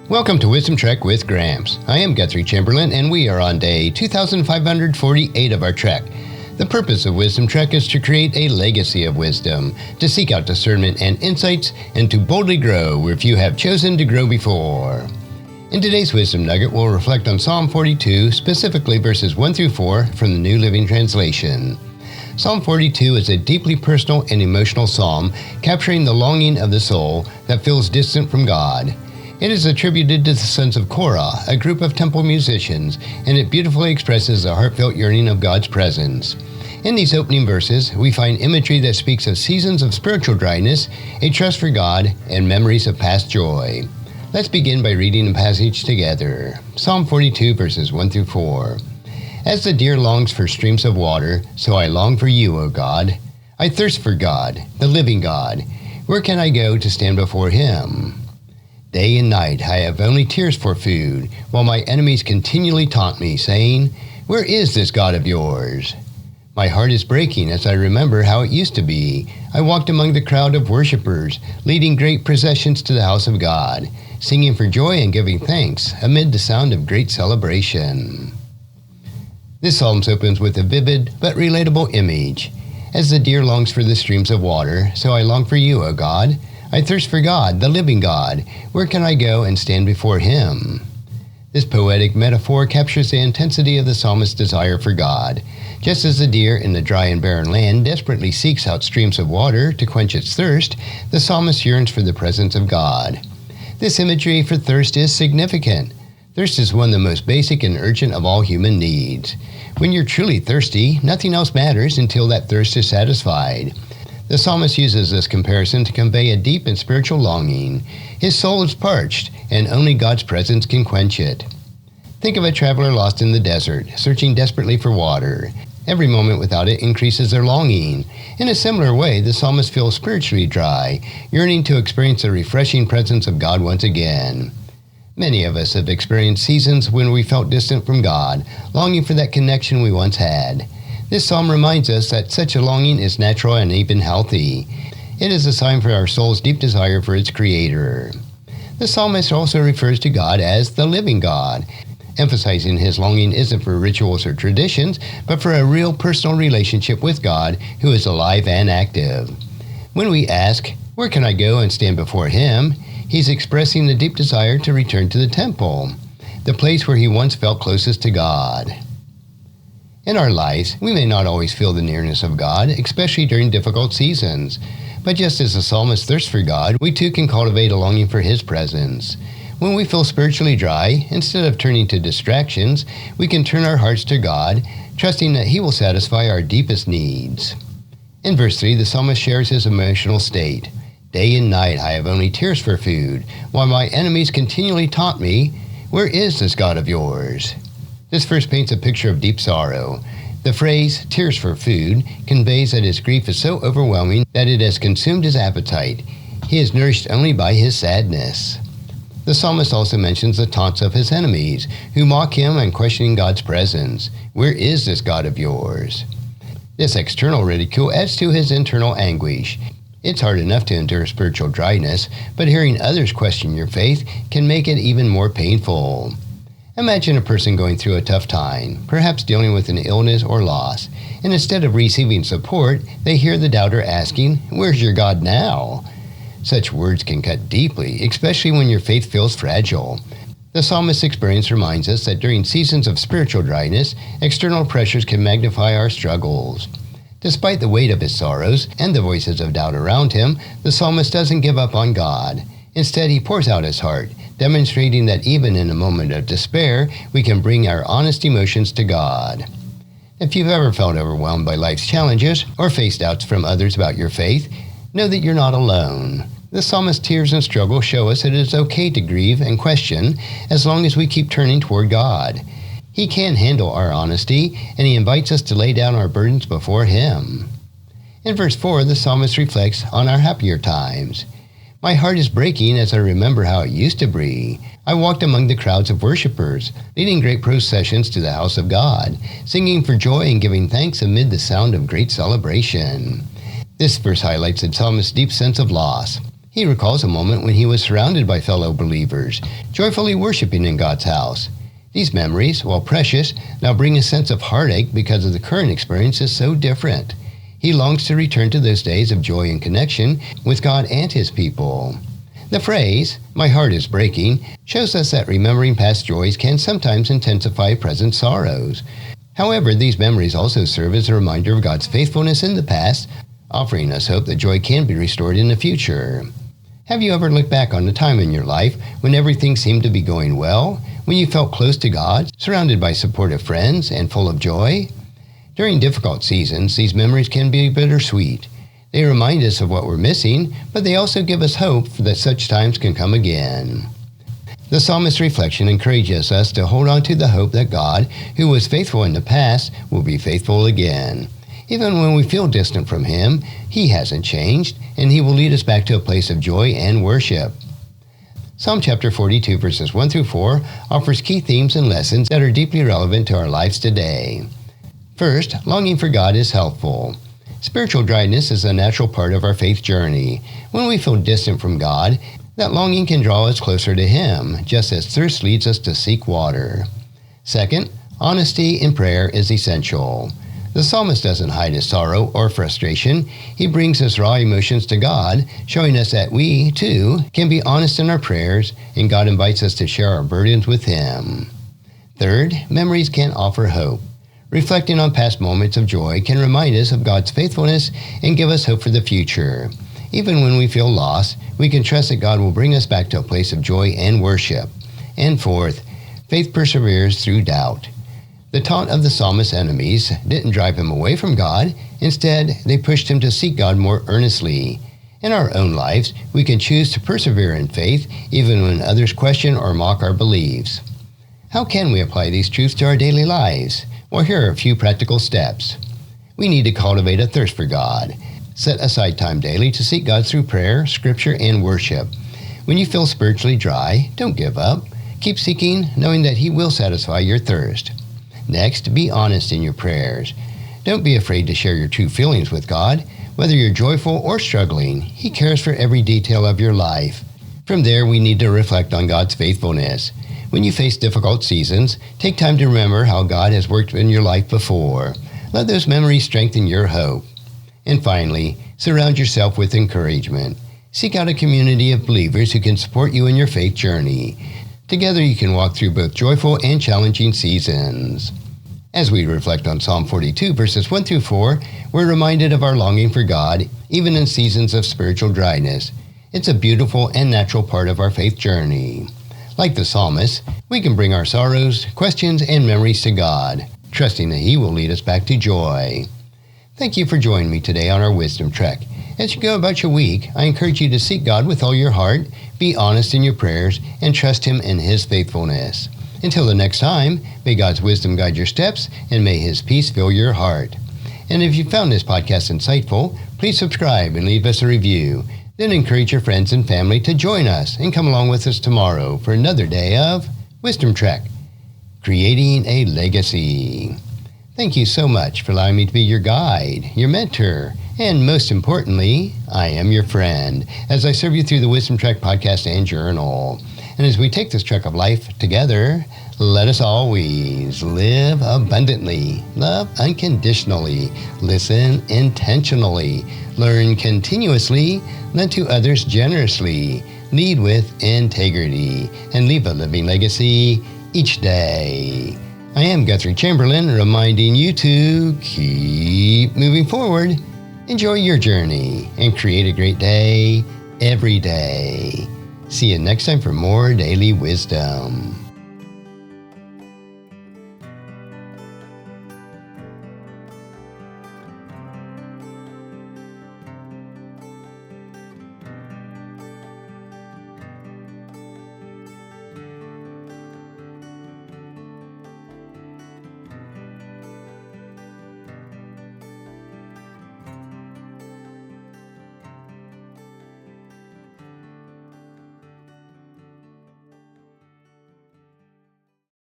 Welcome to Wisdom Trek with Gramps. I am Guthrie Chamberlain, and we are on day 2548 of our trek. The purpose of Wisdom Trek is to create a legacy of wisdom, to seek out discernment and insights, and to boldly grow where few have chosen to grow before. In today's Wisdom Nugget, we'll reflect on Psalm 42, specifically verses 1 through 4 from the New Living Translation. Psalm 42 is a deeply personal and emotional psalm capturing the longing of the soul that feels distant from God. It is attributed to the sons of Korah, a group of temple musicians, and it beautifully expresses the heartfelt yearning of God's presence. In these opening verses, we find imagery that speaks of seasons of spiritual dryness, a trust for God, and memories of past joy. Let's begin by reading the passage together. Psalm 42, verses 1 through 4. As the deer longs for streams of water, so I long for you, O God. I thirst for God, the living God. Where can I go to stand before him? Day and night I have only tears for food, while my enemies continually taunt me, saying, "Where is this God of yours?" My heart is breaking as I remember how it used to be. I walked among the crowd of worshipers, leading great processions to the house of God, singing for joy and giving thanks amid the sound of great celebration. This psalm opens with a vivid but relatable image. As the deer longs for the streams of water, so I long for you, O God. I thirst for God, the living God. Where can I go and stand before him? This poetic metaphor captures the intensity of the psalmist's desire for God. Just as the deer in the dry and barren land desperately seeks out streams of water to quench its thirst, the psalmist yearns for the presence of God. This imagery for thirst is significant. Thirst is one of the most basic and urgent of all human needs. When you're truly thirsty, nothing else matters until that thirst is satisfied. The psalmist uses this comparison to convey a deep and spiritual longing. His soul is parched, and only God's presence can quench it. Think of a traveler lost in the desert, searching desperately for water. Every moment without it increases their longing. In a similar way, the psalmist feels spiritually dry, yearning to experience the refreshing presence of God once again. Many of us have experienced seasons when we felt distant from God, longing for that connection we once had. This psalm reminds us that such a longing is natural and even healthy. It is a sign for our soul's deep desire for its Creator. The psalmist also refers to God as the living God, emphasizing his longing isn't for rituals or traditions, but for a real personal relationship with God who is alive and active. When we ask, "Where can I go and stand before him?" he's expressing the deep desire to return to the temple, the place where he once felt closest to God. In our lives, we may not always feel the nearness of God, especially during difficult seasons. But just as the psalmist thirsts for God, we too can cultivate a longing for his presence. When we feel spiritually dry, instead of turning to distractions, we can turn our hearts to God, trusting that he will satisfy our deepest needs. In verse 3, the psalmist shares his emotional state. Day and night I have only tears for food, while my enemies continually taunt me, "Where is this God of yours?" This verse paints a picture of deep sorrow. The phrase, tears for food, conveys that his grief is so overwhelming that it has consumed his appetite. He is nourished only by his sadness. The psalmist also mentions the taunts of his enemies, who mock him and question God's presence. "Where is this God of yours?" This external ridicule adds to his internal anguish. It's hard enough to endure spiritual dryness, but hearing others question your faith can make it even more painful. Imagine a person going through a tough time, perhaps dealing with an illness or loss, and instead of receiving support, they hear the doubter asking, "Where's your God now?" Such words can cut deeply, especially when your faith feels fragile. The psalmist's experience reminds us that during seasons of spiritual dryness, external pressures can magnify our struggles. Despite the weight of his sorrows and the voices of doubt around him, the psalmist doesn't give up on God. Instead, he pours out his heart, demonstrating that even in a moment of despair, we can bring our honest emotions to God. If you've ever felt overwhelmed by life's challenges or faced doubts from others about your faith, know that you're not alone. The psalmist's tears and struggle show us that it is okay to grieve and question as long as we keep turning toward God. He can handle our honesty, and he invites us to lay down our burdens before him. In verse 4, the psalmist reflects on our happier times. My heart is breaking as I remember how it used to be. I walked among the crowds of worshipers, leading great processions to the house of God, singing for joy and giving thanks amid the sound of great celebration. This verse highlights the psalmist's deep sense of loss. He recalls a moment when he was surrounded by fellow believers, joyfully worshiping in God's house. These memories, while precious, now bring a sense of heartache because of the current experience is so different. He longs to return to those days of joy and connection with God and his people. The phrase, "my heart is breaking," shows us that remembering past joys can sometimes intensify present sorrows. However, these memories also serve as a reminder of God's faithfulness in the past, offering us hope that joy can be restored in the future. Have you ever looked back on a time in your life when everything seemed to be going well, when you felt close to God, surrounded by supportive friends, and full of joy? During difficult seasons, these memories can be bittersweet. They remind us of what we're missing, but they also give us hope that such times can come again. The psalmist's reflection encourages us to hold on to the hope that God, who was faithful in the past, will be faithful again. Even when we feel distant from him, he hasn't changed, and he will lead us back to a place of joy and worship. Psalm chapter 42, verses 1 through 4, offers key themes and lessons that are deeply relevant to our lives today. First, longing for God is helpful. Spiritual dryness is a natural part of our faith journey. When we feel distant from God, that longing can draw us closer to him, just as thirst leads us to seek water. Second, honesty in prayer is essential. The psalmist doesn't hide his sorrow or frustration. He brings his raw emotions to God, showing us that we, too, can be honest in our prayers, and God invites us to share our burdens with him. Third, memories can offer hope. Reflecting on past moments of joy can remind us of God's faithfulness and give us hope for the future. Even when we feel lost, we can trust that God will bring us back to a place of joy and worship. And fourth, faith perseveres through doubt. The taunt of the psalmist's enemies didn't drive him away from God. Instead, they pushed him to seek God more earnestly. In our own lives, we can choose to persevere in faith even when others question or mock our beliefs. How can we apply these truths to our daily lives? Well, here are a few practical steps. We need to cultivate a thirst for God. Set aside time daily to seek God through prayer, scripture, and worship. When you feel spiritually dry, don't give up. Keep seeking, knowing that he will satisfy your thirst. Next, be honest in your prayers. Don't be afraid to share your true feelings with God. Whether you're joyful or struggling, he cares for every detail of your life. From there, we need to reflect on God's faithfulness. When you face difficult seasons, take time to remember how God has worked in your life before. Let those memories strengthen your hope. And finally, surround yourself with encouragement. Seek out a community of believers who can support you in your faith journey. Together you can walk through both joyful and challenging seasons. As we reflect on Psalm 42, verses 1 through 4, we're reminded of our longing for God, even in seasons of spiritual dryness. It's a beautiful and natural part of our faith journey. Like the psalmist, we can bring our sorrows, questions, and memories to God, trusting that he will lead us back to joy. Thank you for joining me today on our Wisdom Trek. As you go about your week, I encourage you to seek God with all your heart, be honest in your prayers, and trust him in his faithfulness. Until the next time, may God's wisdom guide your steps, and may his peace fill your heart. And if you found this podcast insightful, please subscribe and leave us a review. Then encourage your friends and family to join us and come along with us tomorrow for another day of Wisdom Trek, creating a legacy. Thank you so much for allowing me to be your guide, your mentor, and most importantly, I am your friend as I serve you through the Wisdom Trek podcast and journal. And as we take this trek of life together, let us always live abundantly, love unconditionally, listen intentionally, learn continuously, lend to others generously, lead with integrity, and leave a living legacy each day. I am Guthrie Chamberlain, reminding you to keep moving forward, enjoy your journey, and create a great day every day. See you next time for more daily wisdom.